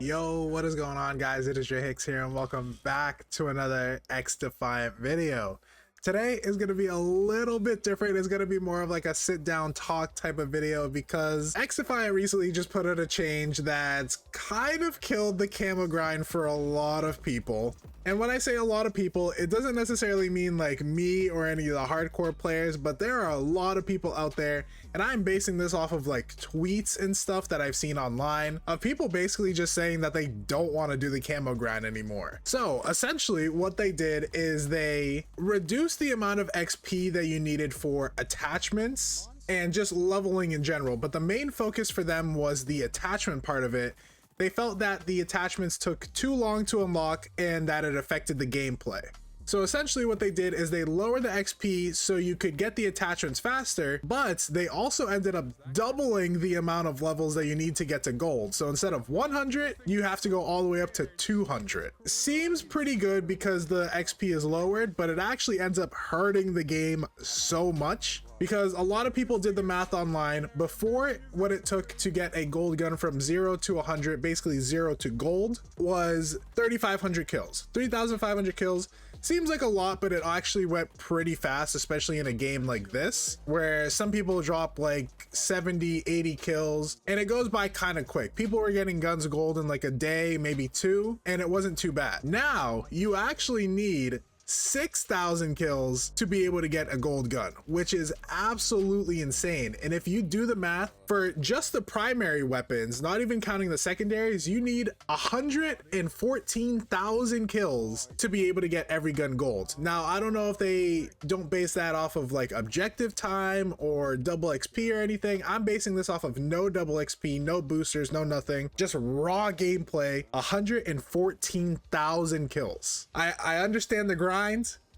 Yo, what is going on, guys? It is Drehix here, and welcome back to another Xdefiant video. Today is going to be a little bit different. It's going to be more of like a sit down talk type of video because Xdefiant recently just put out a change that's kind of killed the camo grind for a lot of people. And when I say a lot of people, it doesn't necessarily mean like me or any of the hardcore players, but there are a lot of people out there, and I'm basing this off of like tweets and stuff that I've seen online of people basically just saying that they don't want to do the camo grind anymore. So essentially what they did is they reduced the amount of XP that you needed for attachments and just leveling in general, but the main focus for them was the attachment part of it. They felt that the attachments took too long to unlock and that it affected the gameplay. So essentially what they did is they lowered the XP so you could get the attachments faster, but they also ended up doubling the amount of levels that you need to get to gold. So instead of 100, you have to go all the way up to 200. Seems pretty good because the XP is lowered, but it actually ends up hurting the game so much because a lot of people did the math online. Before, what it took to get a gold gun from 0 to 100, basically 0 to gold, was 3,500 kills. 3,500 kills seems like a lot, but it actually went pretty fast, especially in a game like this, where some people drop like 70, 80 kills, and it goes by kind of quick. People were getting guns gold in like a day, maybe two, and it wasn't too bad. Now, you actually need 6,000 kills to be able to get a gold gun, which is absolutely insane. And if you do the math for just the primary weapons, not even counting the secondaries, you need 114,000 kills to be able to get every gun gold. Now, I don't know if they don't base that off of like objective time or double XP or anything. I'm basing this off of no double XP, no boosters, no nothing, just raw gameplay. 114,000 kills. I understand the grind,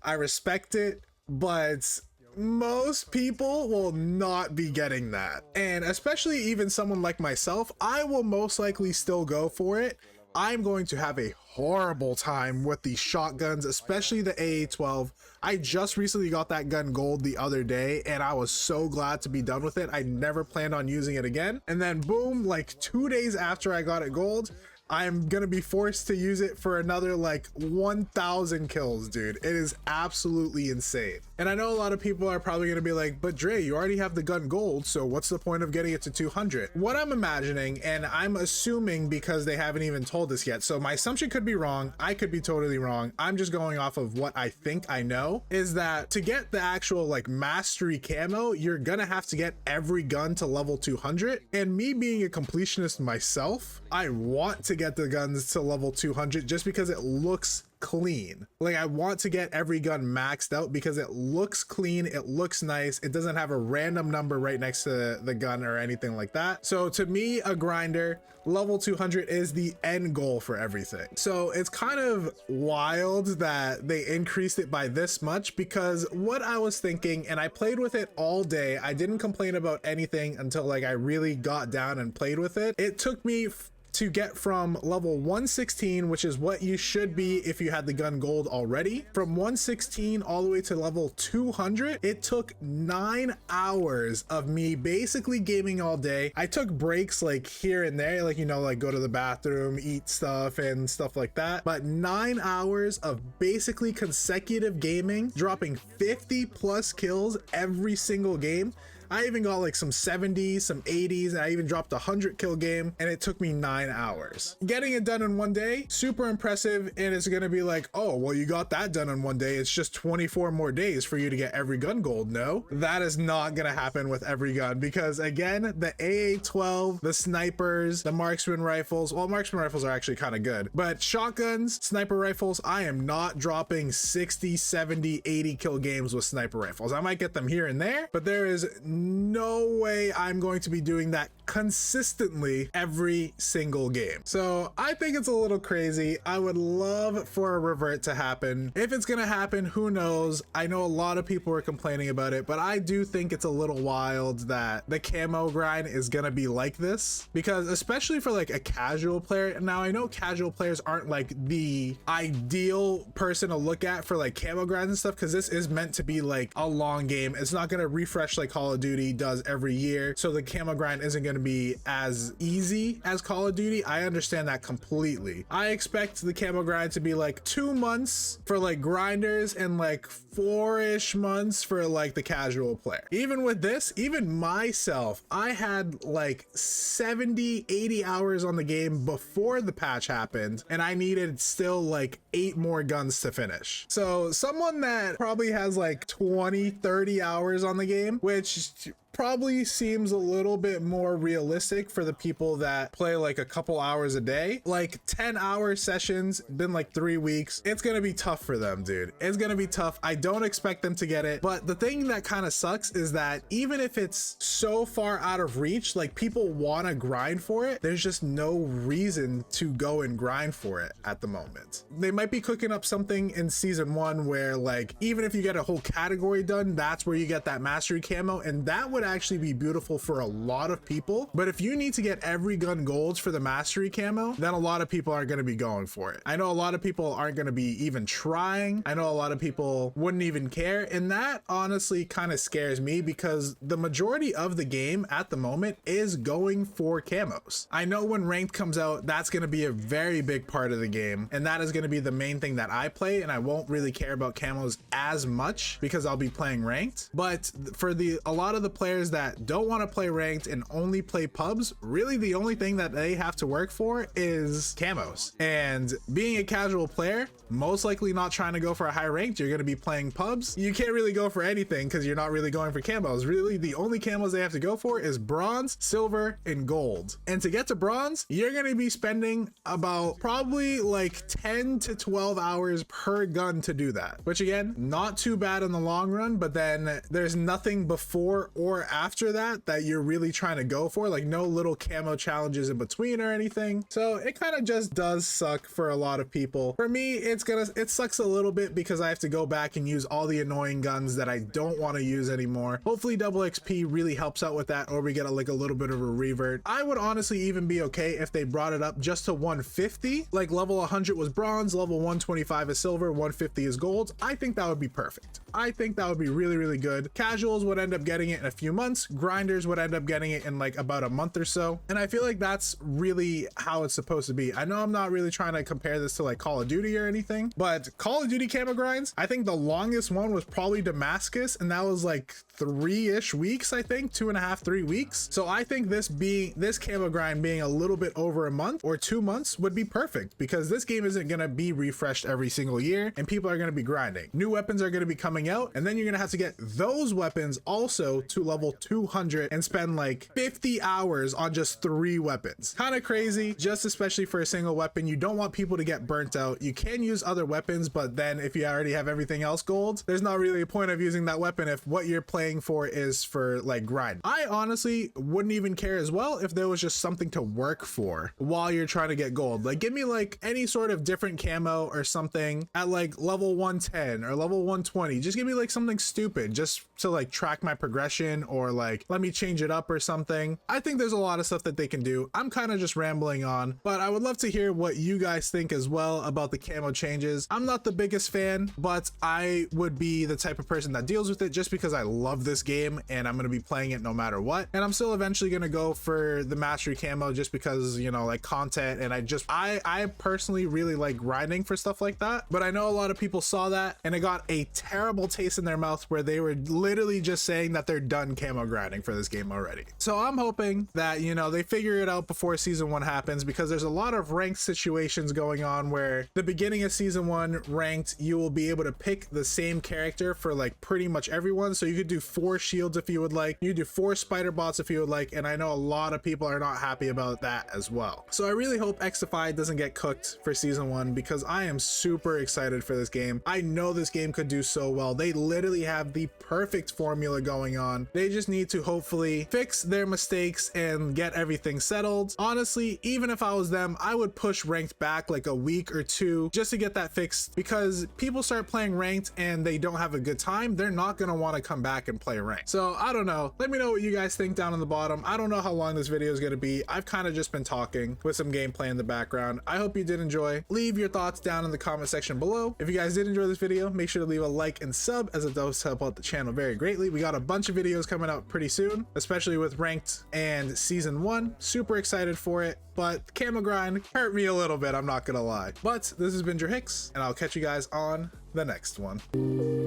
I respect it, but most people will not be getting that. And especially even someone like myself, I will most likely still go for it. I'm going to have a horrible time with the shotguns, especially the AA-12. I just recently got that gun gold the other day, and I was so glad to be done with it. I never planned on using it again. And then boom, like 2 days after I got it gold, I'm gonna be forced to use it for another like 1,000 kills, dude. It is absolutely insane. And I know a lot of people are probably gonna be like, but Dre, you already have the gun gold, so what's the point of getting it to 200? What I'm imagining, and I'm assuming because they haven't even told us yet, so my assumption could be wrong, I could be totally wrong, I'm just going off of what I think I know, is that to get the actual like mastery camo, you're gonna have to get every gun to level 200. And me being a completionist myself, I want to get the guns to level 200 just because it looks clean. Like, I want to get every gun maxed out because it looks clean, it looks nice, it doesn't have a random number right next to the gun or anything like that. So to me, a grinder, level 200 is the end goal for everything. So it's kind of wild that they increased it by this much, because what I was thinking, and I played with it all day, I didn't complain about anything until like I really got down and played with it. It took me to get from level 116, which is what you should be if you had the gun gold already, from 116 all the way to level 200. It took 9 hours of me basically gaming all day. I took breaks like here and there, like, you know, like go to the bathroom, eat stuff and stuff like that, but 9 hours of basically consecutive gaming, dropping 50 plus kills every single game. I even got like some 70s, some 80s, and I even dropped a 100 kill game, and it took me 9 hours. Getting it done in one day, super impressive, and it's gonna be like, oh, well, you got that done in one day. It's just 24 more days for you to get every gun gold. No, that is not gonna happen with every gun, because again, the AA-12, the snipers, the marksman rifles, well, marksman rifles are actually kind of good, but shotguns, sniper rifles, I am not dropping 60, 70, 80 kill games with sniper rifles. I might get them here and there, but there is no way I'm going to be doing that consistently every single game. So I think it's a little crazy. I would love for a revert to happen. If it's gonna happen, who knows? I know a lot of people are complaining about it, but I do think it's a little wild that the camo grind is gonna be like this, because especially for like a casual player. Now, I know casual players aren't like the ideal person to look at for like camo grinds and stuff, because this is meant to be like a long game. It's not gonna refresh like Call of Duty Duty does every year, so the camo grind isn't going to be as easy as Call of Duty. I understand that completely. I expect the camo grind to be like 2 months for like grinders and like 4-ish months for like the casual player. Even with this, even myself, I had like 70-80 hours on the game before the patch happened, and I needed still like 8 more guns to finish. So someone that probably has like 20-30 hours on the game, which probably seems a little bit more realistic for the people that play like a couple hours a day, like 10-hour sessions, been like 3 weeks. It's gonna be tough for them, dude. It's gonna be tough. I don't expect them to get it, but the thing that kind of sucks is that even if it's so far out of reach, like people want to grind for it, there's just no reason to go and grind for it at the moment. They might be cooking up something in season 1 where like even if you get a whole category done, that's where you get that mastery camo, and that would actually be beautiful for a lot of people. But if you need to get every gun golds for the mastery camo, then a lot of people aren't going to be going for it. I know a lot of people aren't going to be even trying. I know a lot of people wouldn't even care, and that honestly kind of scares me because the majority of the game at the moment is going for camos. I know when ranked comes out, that's going to be a very big part of the game, and that is going to be the main thing that I play, and I won't really care about camos as much because I'll be playing ranked. But for a lot of the players that don't want to play ranked and only play pubs, really the only thing that they have to work for is camos. And being a casual player, most likely not trying to go for a high ranked, you're going to be playing pubs. You can't really go for anything because you're not really going for camos. Really, the only camos they have to go for is bronze, silver, and gold. And to get to bronze, you're going to be spending about probably like 10 to 12 hours per gun to do that, which again, not too bad in the long run, but then there's nothing before or after that you're really trying to go for, like no little camo challenges in between or anything. So it kind of just does suck for a lot of people. For me, it sucks a little bit because I have to go back and use all the annoying guns that I don't want to use anymore. Hopefully double XP really helps out with that, or we get like a little bit of a revert. I would honestly even be okay if they brought it up just to 150, like level 100 was bronze, level 125 is silver, 150 is gold. I think that would be perfect. I think that would be really, really good. Casuals would end up getting it in a few months. Grinders would end up getting it in like about a month or so. And I feel like that's really how it's supposed to be. I know I'm not really trying to compare this to like Call of Duty or anything, but Call of Duty camo grinds, I think the longest one was probably Damascus, and that was like 3-ish weeks, I think 2.5-3 weeks. So I think this camo grind being a little bit over a month or 2 months would be perfect, because this game isn't going to be refreshed every single year and people are going to be grinding. New weapons are going to be coming out, and then you're going to have to get those weapons also to level 200 and spend like 50 hours on just 3 weapons. Kind of crazy, just especially for a single weapon. You don't want people to get burnt out. You can use other weapons, but then if you already have everything else gold, there's not really a point of using that weapon if what you're playing for is for like grind. I honestly wouldn't even care as well if there was just something to work for while you're trying to get gold. Like give me like any sort of different camo or something at like level 110 or level 120. Just give me like something stupid just to like track my progression, or like let me change it up or something. I think there's a lot of stuff that they can do. I'm kind of just rambling on, but I would love to hear what you guys think as well about the camo changes. I'm not the biggest fan, but I would be the type of person that deals with it just because I love this game and I'm going to be playing it no matter what. And I'm still eventually going to go for the mastery camo just because, you know, like content, and I personally really like grinding for stuff like that. But I know a lot of people saw that and it got a terrible taste in their mouth where they were literally just saying that they're done camo grinding for this game already. So I'm hoping that, you know, they figure it out before season 1 happens, because there's a lot of ranked situations going on where the beginning of season 1 ranked, you will be able to pick the same character for like pretty much everyone. So you could do 4 shields if you would like, you do 4 spider bots if you would like, and I know a lot of people are not happy about that as well. So I really hope Xdefiant doesn't get cooked for season 1, because I am super excited for this game. I know this game could do so well. They literally have the perfect formula going on. They just need to hopefully fix their mistakes and get everything settled. Honestly, even if I was them, I would push ranked back like a week or 2 just to get that fixed, because people start playing ranked and they don't have a good time, they're not going to want to come back and play ranked. So I don't know. Let me know what you guys think down in the bottom. I don't know how long this video is going to be. I've kind of just been talking with some gameplay in the background. I hope you did enjoy. Leave your thoughts down in the comment section below. If you guys did enjoy this video, make sure sure to leave a like and sub, as it does help out the channel very greatly. We got a bunch of videos coming out pretty soon, especially with ranked and season 1. Super excited for it, but camo grind hurt me a little bit, I'm not gonna lie. But this has been Drehix, and I'll catch you guys on the next one.